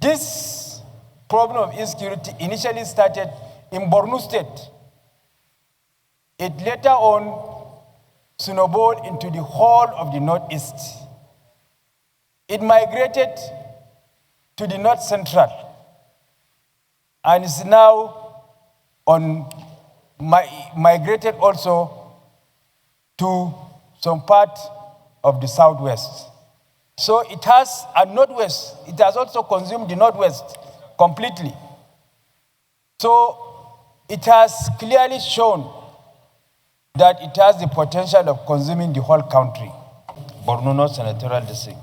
This problem of insecurity initially started in Borno State. It later on snowballed into the whole of the Northeast. It migrated to the North Central and is now migrated also to some part of the Southwest. So it has a Northwest. It has also consumed the Northwest completely. So it has clearly shown that it has the potential of consuming the whole country, Borno Senatorial District.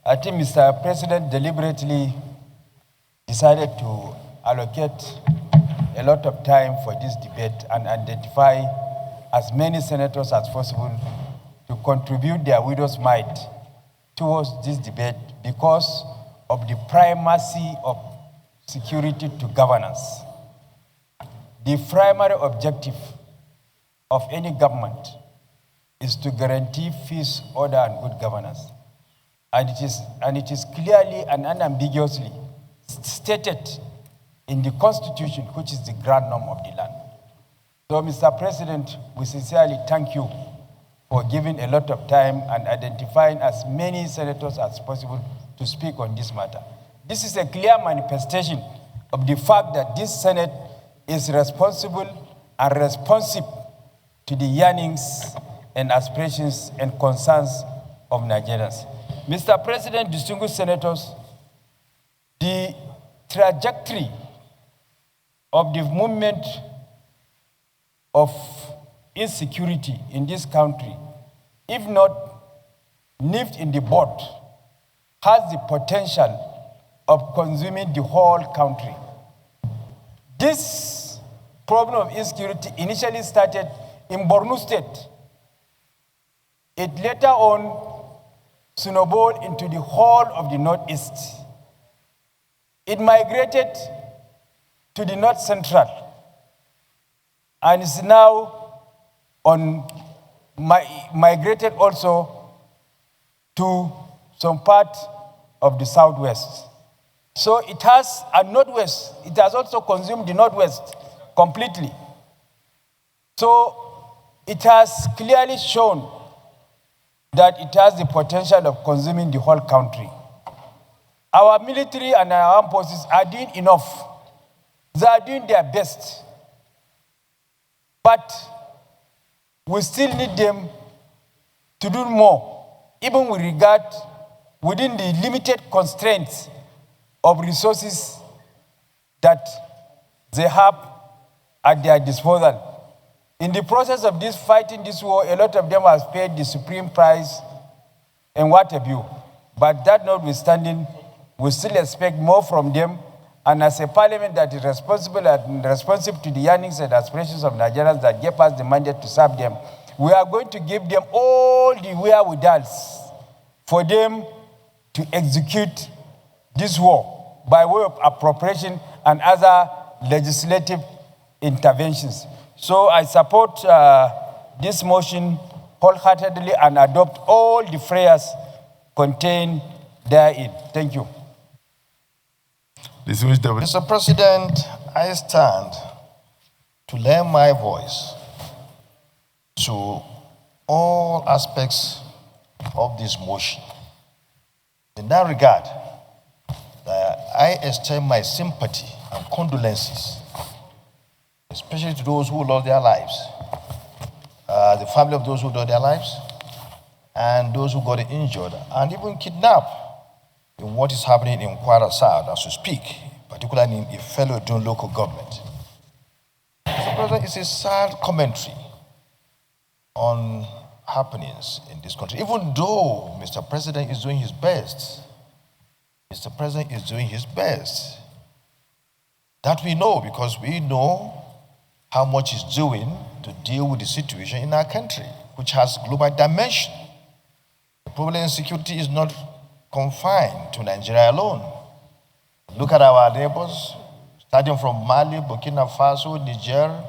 I think Mr. President deliberately decided to allocate a lot of time for this debate and identify as many senators as possible to contribute their widow's mite towards this debate because of the primacy of security to governance. The primary objective of any government is to guarantee peace, order, and good governance. And it is clearly and unambiguously stated in the Constitution, which is the grand norm of the land. So, Mr. President, we sincerely thank you for giving a lot of time and identifying as many senators as possible to speak on this matter. This is a clear manifestation of the fact that this Senate is responsible and responsive to the yearnings and aspirations and concerns of Nigerians. Mr. President, distinguished senators, the trajectory of the movement of insecurity in this country, if not nipped in the bud, has the potential of consuming the whole country. This problem of insecurity initially started in Borno State. It later on snowballed into the whole of the Northeast. It migrated to the North Central and is now migrated also to some part of the Southwest. So it has a Northwest. It has also consumed the Northwest completely. So it has clearly shown that it has the potential of consuming the whole country. Our military and our armed forces are doing enough. They are doing their best. But we still need them to do more, even within the limited constraints of resources that they have at their disposal. In the process of this fighting this war, a lot of them have paid the supreme price and what have you. But that notwithstanding, we still expect more from them. And as a parliament that is responsible and responsive to the yearnings and aspirations of Nigerians that gave us the mandate to serve them, we are going to give them all the wherewithals for them to execute this war by way of appropriation and other legislative interventions. So I support this motion wholeheartedly and adopt all the prayers contained therein. Thank you. Mr. President, I stand to lend my voice to all aspects of this motion. In that regard, I extend my sympathy and condolences, especially to those who lost their lives, the family of those who lost their lives, and those who got injured, and even kidnapped in what is happening in Kwara South as we speak, particularly in Ifelo Dun local government. Mr. President, it's a sad commentary on happenings in this country, even though Mr. President is doing his best. Mr. President is doing his best. That we know, because we know how much he's doing to deal with the situation in our country, which has global dimension. The problem of insecurity is not confined to Nigeria alone. Look at our neighbors, starting from Mali, Burkina Faso, Niger,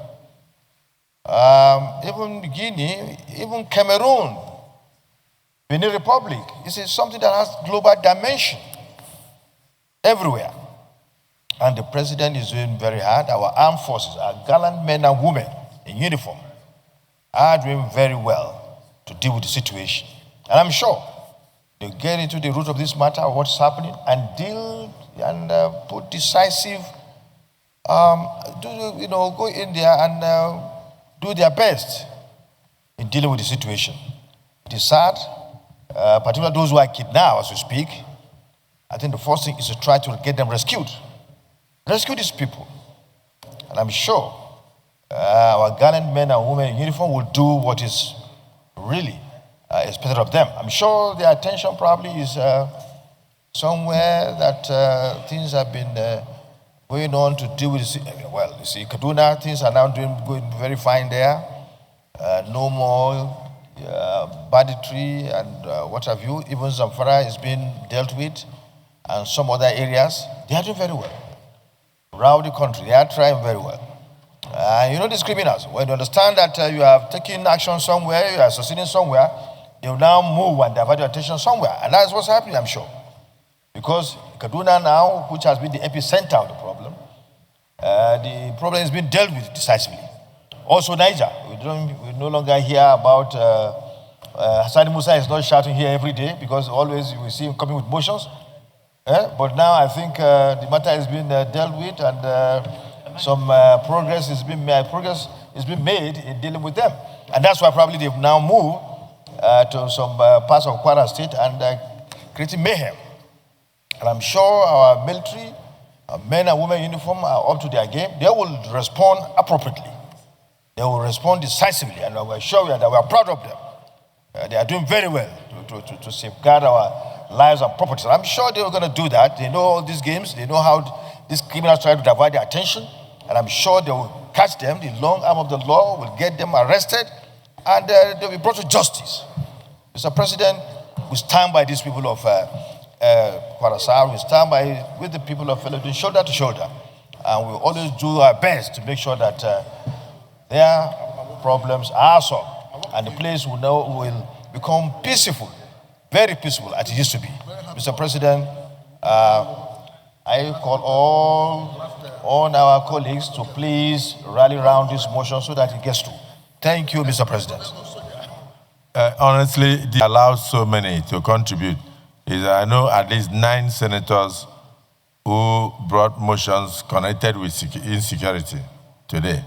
even Guinea, even Cameroon, Benin Republic. This is something that has global dimension everywhere. and the president is doing very hard. Our armed forces, our gallant men and women in uniform, are doing very well to deal with the situation. And I'm sure they'll get into the root of this matter, what's happening, and deal and put decisive, go in there and do their best in dealing with the situation. It is sad, particularly those who are kidnapped as we speak. I think the first thing is to try to get them rescued. Rescue these people. And I'm sure our gallant men and women in uniform will do what is really expected of them. I'm sure their attention probably is somewhere that things have been going on to deal with. Well, you see, Kaduna, things are now going very fine there. No more banditry and what have you. Even Zamfara is being dealt with, and some other areas. They are doing very well. Around the country, they are trying very well. These criminals, when you understand that you have taken action somewhere, you are succeeding somewhere, they will now move and divert your attention somewhere. And that's what's happening, I'm sure. Because Kaduna now, which has been the epicenter of the problem has been dealt with decisively. Also Niger, we no longer hear about Hassan Musa is not shouting here every day because always we see him coming with motions. But now I think the matter has been dealt with and some progress is being made in dealing with them. And that's why probably they've now moved to some parts of Kwara State and creating mayhem. And I'm sure our military, our men and women in uniform are up to their game. They will respond appropriately. They will respond decisively, and we're sure that we're proud of them. They are doing very well to safeguard our lives and properties. I'm sure they're going to do that. They know all these games. They know how these criminals try to divert their attention. And I'm sure they will catch them. The long arm of the law will get them arrested, and they'll be brought to justice. Mr. President, we stand by these people of Kwara South. We stand by with the people of Philadelphia, shoulder to shoulder. And we always do our best to make sure that their problems are solved. And the place will become peaceful, very peaceful as it used to be. Mr. President, I call all our colleagues to please rally around this motion so that it gets through. Thank you, Mr. President. Honestly, it allows so many to contribute. I know at least 9 senators who brought motions connected with insecurity today.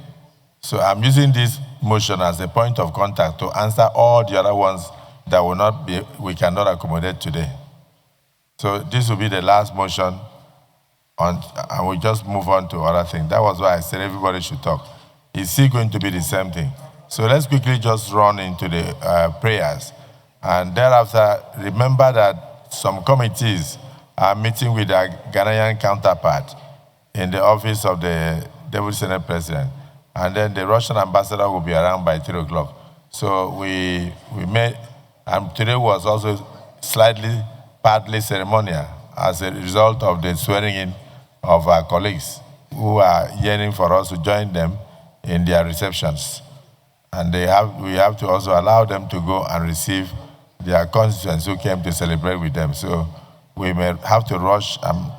So I'm using this motion as a point of contact to answer all the other ones that we cannot accommodate today. So this will be the last motion, and we'll just move on to other things. That was why I said everybody should talk. It's still going to be the same thing. So let's quickly just run into the prayers. And thereafter, remember that some committees are meeting with their Ghanaian counterpart in the office of the Deputy Senate President. And then the Russian ambassador will be around by 3 o'clock. So we met, and today was also partly ceremonial as a result of the swearing in of our colleagues who are yearning for us to join them in their receptions. And we have to also allow them to go and receive their constituents who came to celebrate with them. So we may have to rush and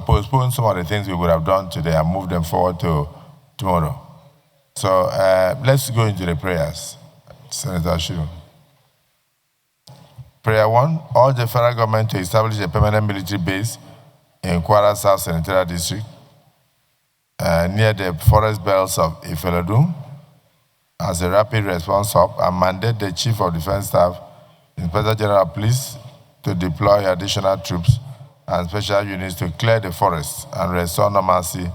postpone some of the things we would have done today and move them forward to tomorrow. So let's go into the prayers. Senator Shu. Prayer 1, urge the federal government to establish a permanent military base in Kwara South Senatorial District near the forest belts of Ifelodun as a rapid response hub and mandate the Chief of Defense Staff, Inspector General of Police, to deploy additional troops and special units to clear the forests and restore normalcy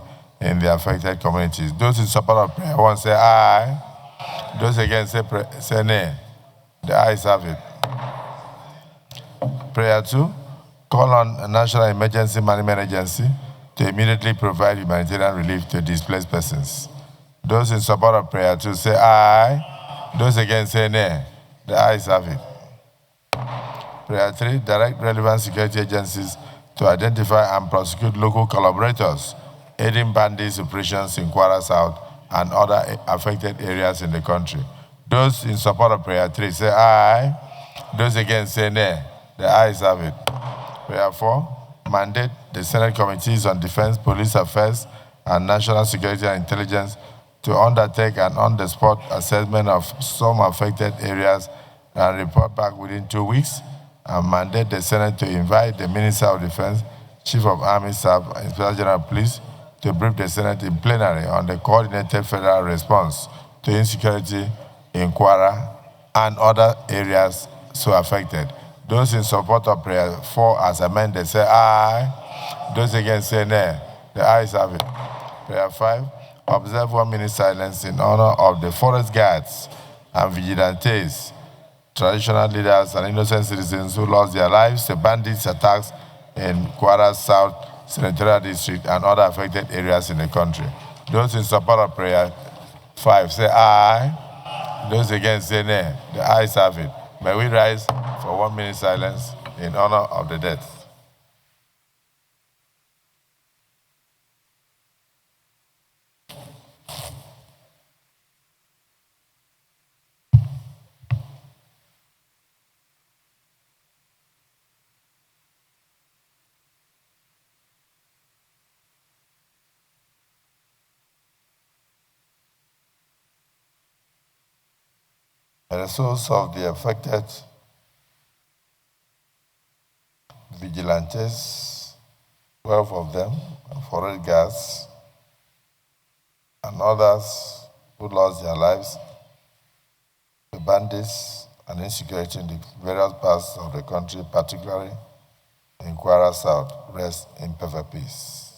in the affected communities. Those in support of prayer 1 say aye. Those against say nay. The ayes have it. Prayer 2, call on a National Emergency Management Agency to immediately provide humanitarian relief to displaced persons. Those in support of prayer 2 say aye. Those against say nay. The ayes have it. Prayer 3, direct relevant security agencies to identify and prosecute local collaborators aiding bandits operations in Kwara South and other affected areas in the country. Those in support of prayer 3 say aye. Those against say nay. The ayes have it. Prayer 4, mandate the Senate Committees on Defense, Police Affairs, and National Security and Intelligence to undertake an on-the-spot assessment of some affected areas and report back within 2 weeks, and mandate the Senate to invite the Minister of Defense, Chief of Army Staff, and Inspector General of Police to brief the Senate in plenary on the coordinated federal response to insecurity in Kwara and other areas so affected. Those in support of prayer 4 as amended say aye. Those against say nay. The ayes have it. Prayer 5, observe 1 minute silence in honor of the forest guards and vigilantes, traditional leaders and innocent citizens who lost their lives to bandits' attacks in Kwara South Senatorial District and other affected areas in the country. Those in support of prayer 5 say aye. Those against say nay. The ayes have it. May we rise for 1 minute silence in honor of the dead. May the souls of the affected vigilantes, 12 of them, and forest guards, and others who lost their lives, the bandits and insecurity in the various parts of the country, particularly in Kwara South, rest in perfect peace.